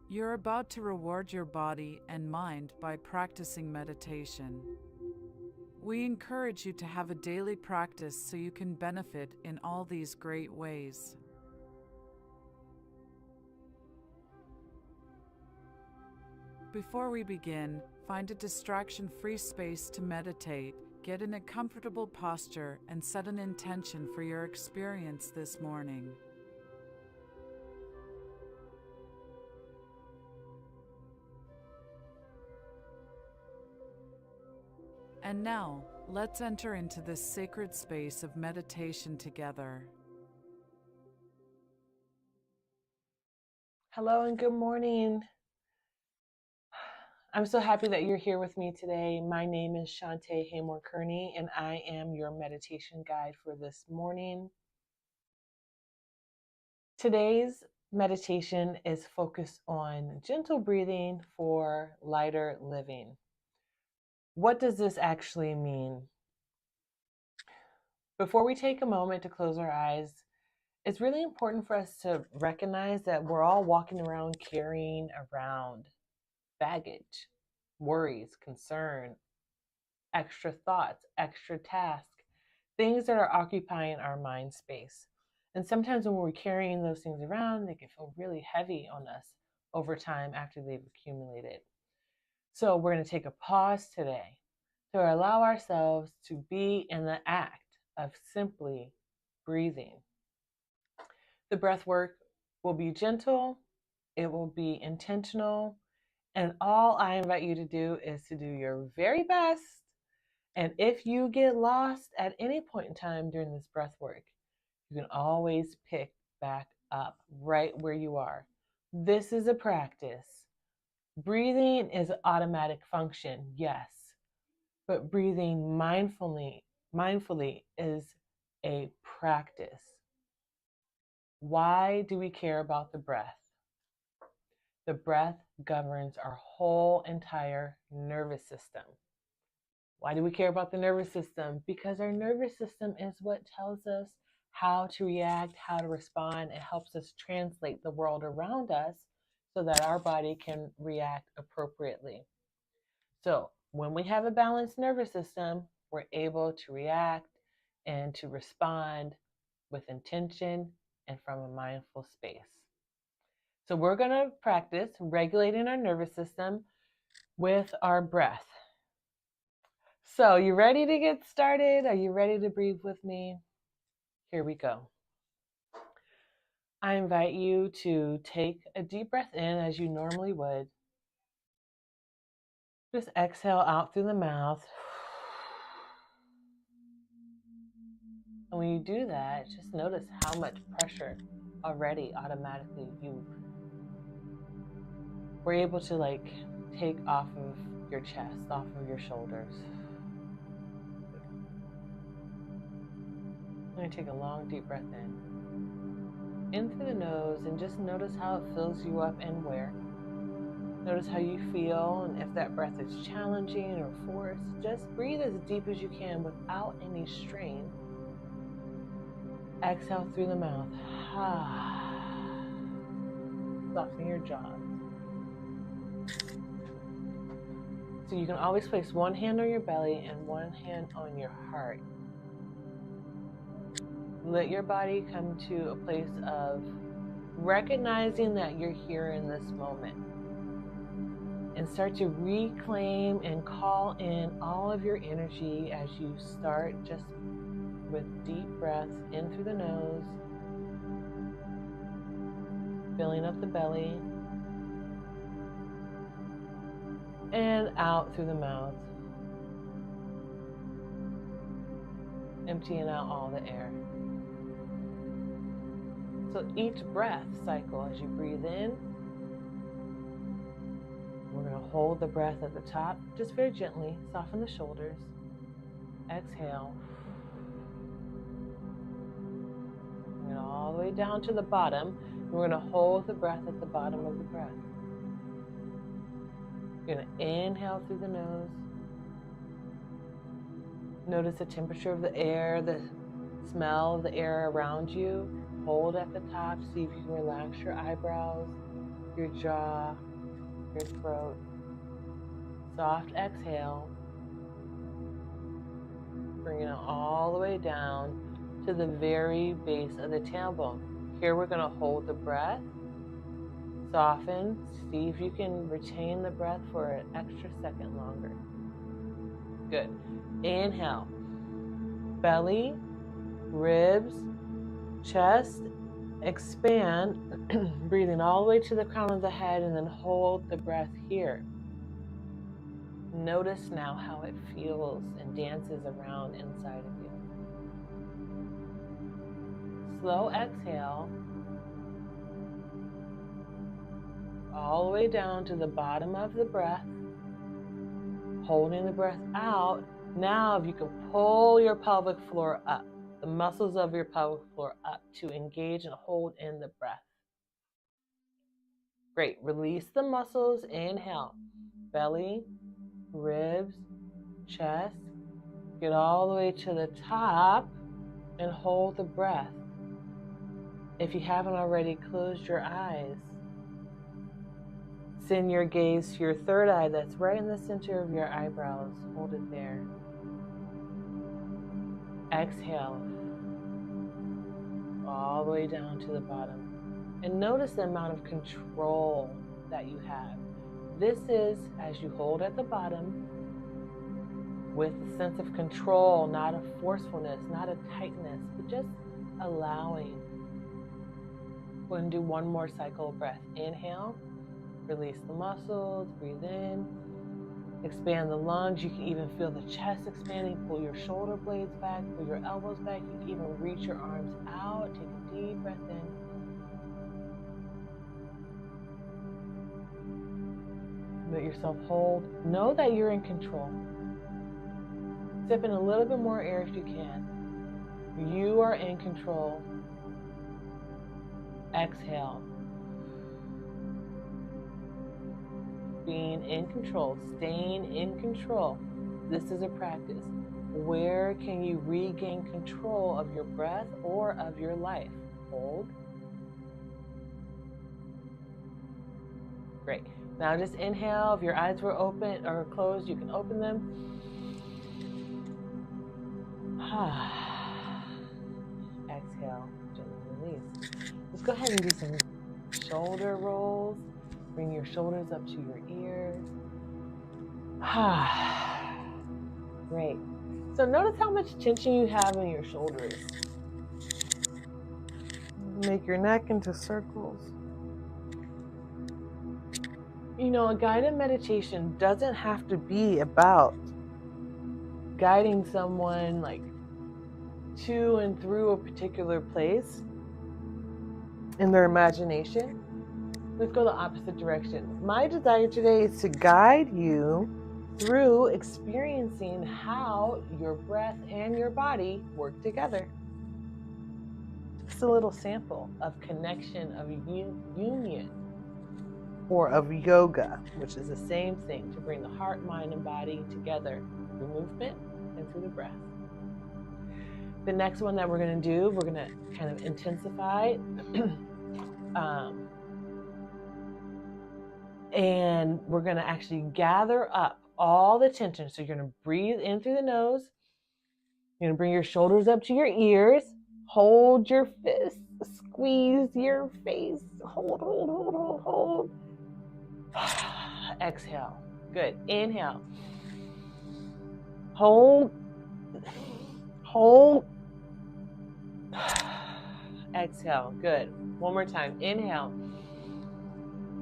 You're about to reward your body and mind by practicing meditation. We encourage you to have a daily practice so you can benefit in all these great ways. Before we begin, find a distraction-free space to meditate, get in a comfortable posture, and set an intention for your experience this morning. And now, let's enter into this sacred space of meditation together. Hello and good morning. I'm so happy that you're here with me today. My name is Shanté Haymore-Kearney, and I am your meditation guide for this morning. Today's meditation is focused on gentle breathing for lighter living. What does this actually mean? Before we take a moment to close our eyes, it's really important for us to recognize that we're all walking around carrying around baggage, worries, concern, extra thoughts, extra tasks, things that are occupying our mind space. And sometimes when we're carrying those things around, they can feel really heavy on us over time after they've accumulated. So we're going to take a pause today to allow ourselves to be in the act of simply breathing. The breath work will be gentle, it will be intentional, and all I invite you to do is to do your very best. And if you get lost at any point in time during this breath work, you can always pick back up right where you are. This is a practice. Breathing is an automatic function, yes, but breathing mindfully is a practice. Why do we care about the breath? The breath governs our whole entire nervous system. Why do we care about the nervous system? Because our nervous system is what tells us how to react, how to respond. It helps us translate the world around us so that our body can react appropriately. So when we have a balanced nervous system, we're able to react and to respond with intention and from a mindful space. So we're going to practice regulating our nervous system with our breath. So you ready to get started? Are you ready to breathe with me? Here we go. I invite you to take a deep breath in as you normally would. Just exhale out through the mouth. And when you do that, just notice how much pressure already automatically you were able to take off of your chest, off of your shoulders. I'm going to take a long deep breath in through the nose, and just notice how it fills you up and where. Notice how you feel, and if that breath is challenging or forced, just breathe as deep as you can without any strain. Exhale through the mouth. Soften your jaws. So you can always place one hand on your belly and one hand on your heart. Let your body come to a place of recognizing that you're here in this moment. And start to reclaim and call in all of your energy as you start just with deep breaths in through the nose, filling up the belly, and out through the mouth, emptying out all the air. So each breath cycle, as you breathe in, we're going to hold the breath at the top, just very gently, soften the shoulders, exhale, and all the way down to the bottom. We're going to hold the breath at the bottom of the breath. You're going to inhale through the nose. Notice the temperature of the air, the smell of the air around you. Hold at the top, see if you can relax your eyebrows. your jaw, your throat. Soft exhale. Bring it all the way down to the very base of the tailbone. Here we're going to hold the breath. Soften. See if you can retain the breath for an extra second longer. Good. Inhale. Belly, ribs, chest, expand, breathing all the way to the crown of the head, and then hold the breath here. Notice now how it feels and dances around inside of you. Slow exhale, all the way down to the bottom of the breath, holding the breath out. Now, if you can pull your pelvic floor up, the muscles of your pelvic floor up to engage and hold in the breath. Great. Release the muscles. Inhale. Belly, ribs, chest. Get all the way to the top and hold the breath. If you haven't already, close your eyes. Send your gaze to your third eye that's right in the center of your eyebrows. Hold it there. Exhale. All the way down to the bottom. And notice the amount of control that you have. This is as you hold at the bottom with a sense of control, not a forcefulness, not a tightness, but just allowing. We're going to do one more cycle of breath. Inhale, release the muscles, breathe in, expand the lungs. You can even feel the chest expanding. Pull your shoulder blades back, pull your elbows back. You can even reach your arms out. Take a deep breath in. Let yourself hold. Know that you're in control. Sip in a little bit more air if you can. You are in control. Exhale. Being in control, staying in control. This is a practice. Where can you regain control of your breath or of your life? Hold. Great. Now just inhale. If your eyes were open or closed, you can open them. Exhale. Gently release. Let's go ahead and do some shoulder rolls. Bring your shoulders up to your ears. Great. So notice how much tension you have in your shoulders. Make your neck into circles. You know, a guided meditation doesn't have to be about guiding someone like to and through a particular place in their imagination. Let's go the opposite direction. My desire today is to guide you through experiencing how your breath and your body work together. Just a little sample of connection, of union, or of yoga, which is the same thing, to bring the heart, mind, and body together through movement and through the breath. The next one that we're going to do, we're going to kind of intensify and we're going to actually gather up all the tension. So you're going to breathe in through the nose. You're going to bring your shoulders up to your ears. Hold your fists. Squeeze your face. Hold, hold, hold, hold, hold. Exhale. Good. Inhale. Hold. Hold. Exhale. Good. One more time. Inhale.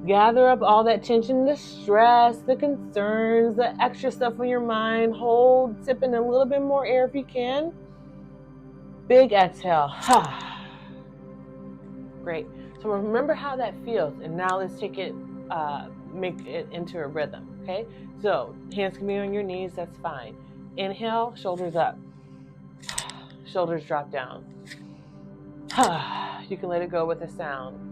Gather up all that tension, the stress, the concerns, the extra stuff on your mind. Hold. Sip in a little bit more air if you can. Big exhale. Great. So remember how that feels. And now let's take it, make it into a rhythm. Okay? So hands can be on your knees. That's fine. Inhale, shoulders up. Shoulders drop down. You can let it go with a sound.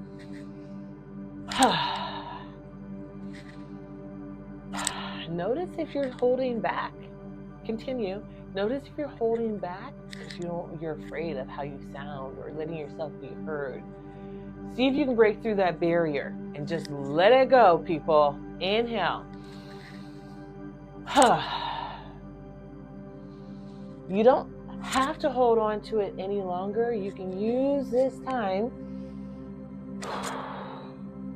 Notice if you're holding back. Continue. Notice if you're holding back because you're afraid of how you sound or letting yourself be heard. See if you can break through that barrier and just let it go, people. Inhale. You don't have to hold on to it any longer. You can use this time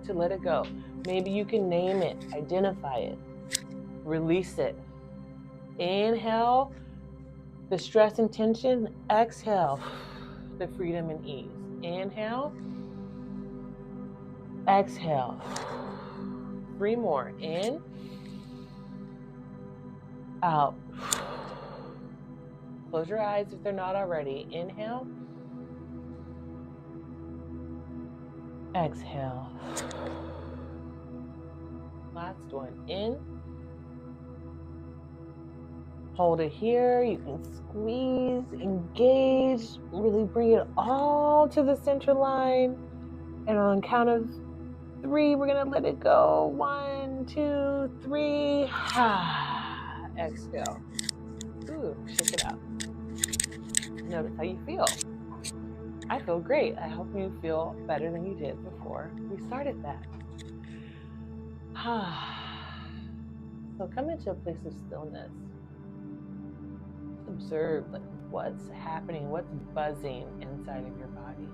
to let it go. Maybe you can name it, identify it, release it. Inhale the stress and tension. Exhale the freedom and ease. Inhale. Exhale. 3 more. In. Out. Close your eyes if they're not already. Inhale. Exhale. Last one. In. Hold it here. You can squeeze, engage, really bring it all to the center line. And on count of 3, we're going to let it go. 1, 2, 3. Exhale. Ooh, shake it out. Notice how you feel. I feel great. I hope you feel better than you did before we started that. So come into a place of stillness. Observe what's happening, what's buzzing inside of your body.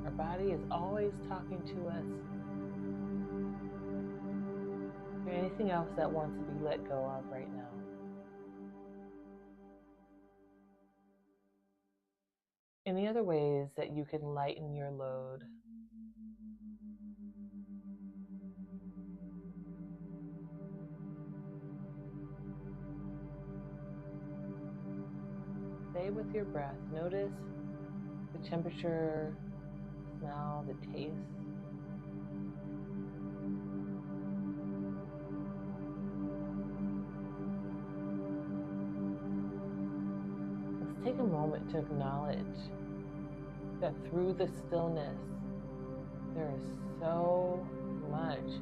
Our body is always talking to us. Is there anything else that wants to be let go of right now? Any other ways that you can lighten your load? Stay with your breath. Notice the temperature, smell, the taste. Let's take a moment to acknowledge that through the stillness, there is so much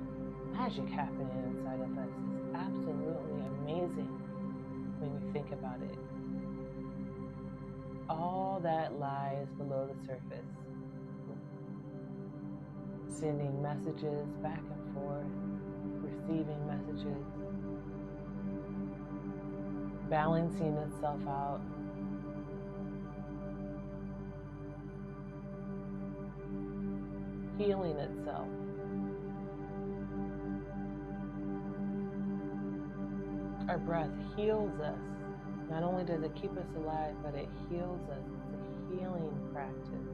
magic happening inside of us. It's absolutely amazing when you think about it. All that lies below the surface, sending messages back and forth, receiving messages, balancing itself out. Healing itself. Our breath heals us. Not only does it keep us alive, but it heals us. It's a healing practice.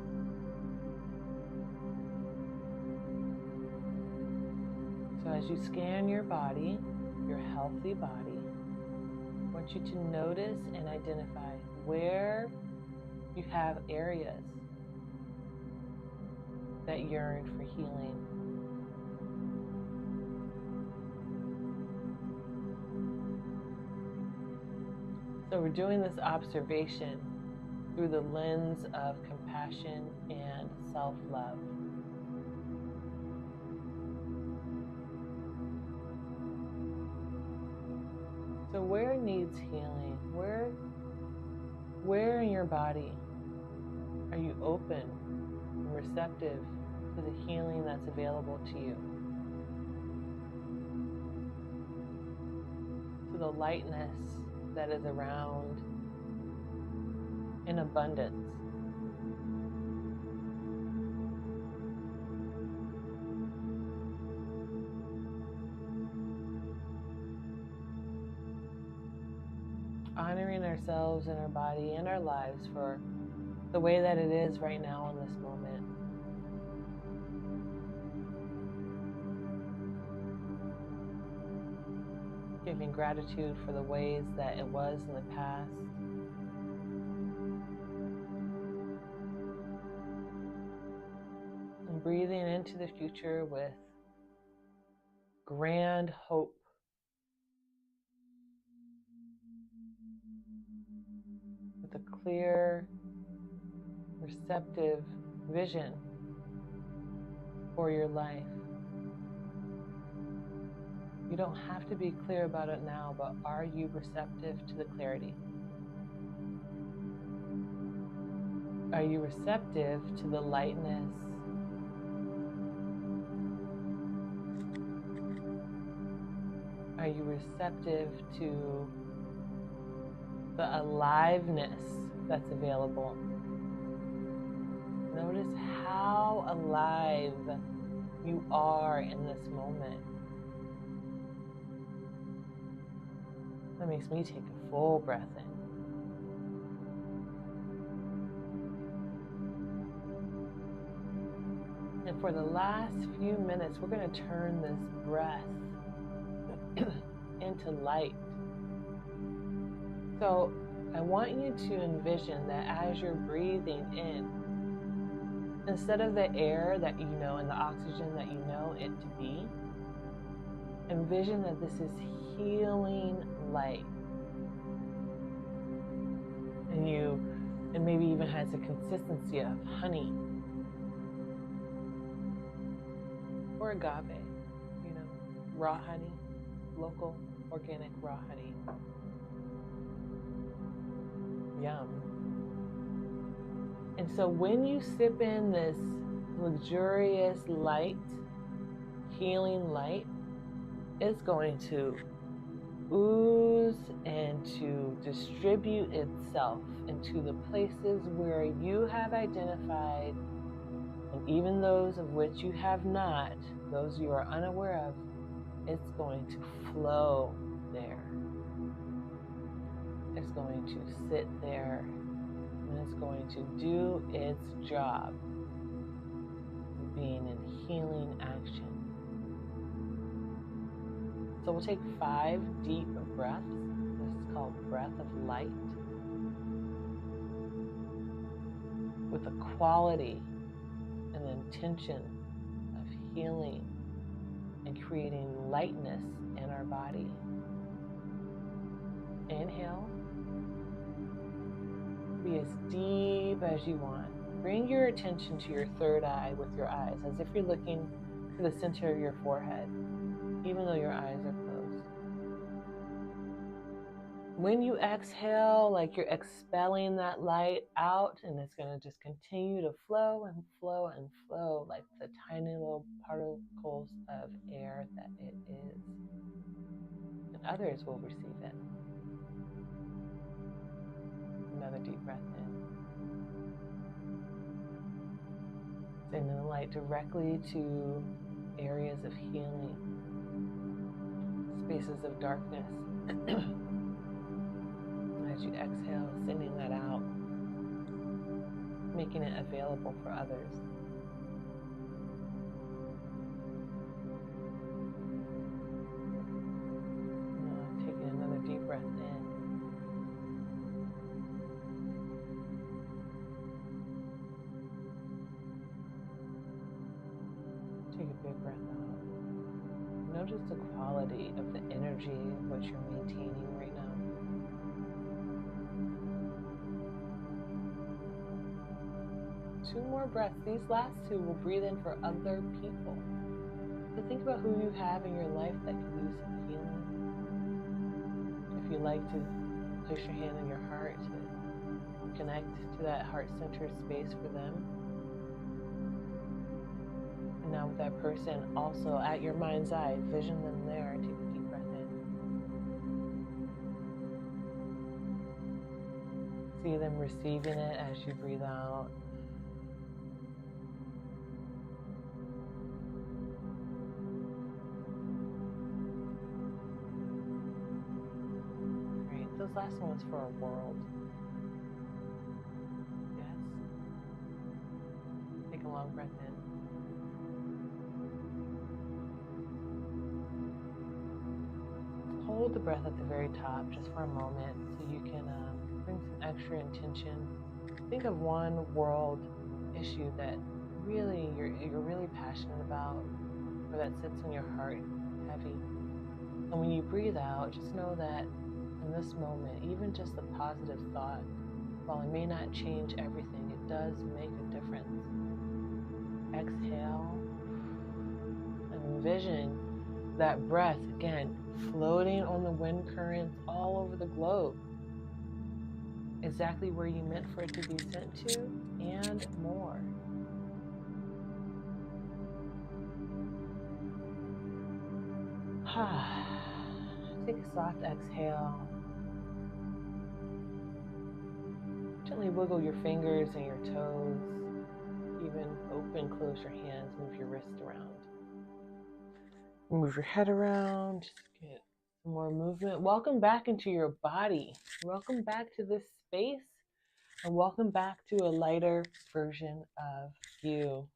So as you scan your body, your healthy body, I want you to notice and identify where you have areas that yearn for healing. So we're doing this observation through the lens of compassion and self-love. So where needs healing? Where in your body are you open and receptive to the healing that's available to you? To the lightness that is around in abundance. Honoring ourselves and our body and our lives for the way that it is right now in this moment. Giving gratitude for the ways that it was in the past. And breathing into the future with grand hope. With a clear, receptive vision for your life. You don't have to be clear about it now, but are you receptive to the clarity? Are you receptive to the lightness? Are you receptive to the aliveness that's available? Notice how alive you are in this moment. That makes me take a full breath in. And for the last few minutes, we're going to turn this breath into light. So I want you to envision that as you're breathing in, instead of the air that you know and the oxygen that you know it to be, envision that this is healing light. And it maybe even has a consistency of honey or agave, raw honey, local, organic raw honey. Yum. And so when you sip in this luxurious light, healing light, it's going to ooze and to distribute itself into the places where you have identified, and even those of which you have not, those you are unaware of, it's going to flow there. It's going to sit there, and it's going to do its job of being in healing action. So we'll take 5 deep breaths. This is called breath of light, with the quality and intention of healing and creating lightness in our body. Inhale. Be as deep as you want. Bring your attention to your third eye with your eyes, as if you're looking to the center of your forehead, even though your eyes are closed. When you exhale, like you're expelling that light out, and it's going to just continue to flow and flow and flow like the tiny little particles of air that it is. And others will receive it. Another deep breath in. Sending the light directly to areas of healing, spaces of darkness. As you exhale, sending that out, making it available for others. Now, taking another deep breath in. Take a big breath out. Notice the quality of the energy which you're maintaining right now. Two more breaths. These last 2 will breathe in for other people. So think about who you have in your life that could use some healing. If you like to place your hand on your heart to connect to that heart-centered space for them. And now with that person also at your mind's eye, vision them there. Take a deep breath in. See them receiving it as you breathe out. Those last ones for our world. Yes. Take a long breath in. Hold the breath at the very top just for a moment so you can bring some extra intention. Think of one world issue that really you're really passionate about, or that sits on your heart heavy. And when you breathe out, just know that in this moment, even just the positive thought, while it may not change everything, it does make a difference. Exhale and envision that breath, again, floating on the wind currents all over the globe, exactly where you meant for it to be sent to and more. Take a soft exhale. Gently wiggle your fingers and your toes. Even open, close your hands, move your wrist around. Move your head around, just get some more movement. Welcome back into your body. Welcome back to this space, and welcome back to a lighter version of you.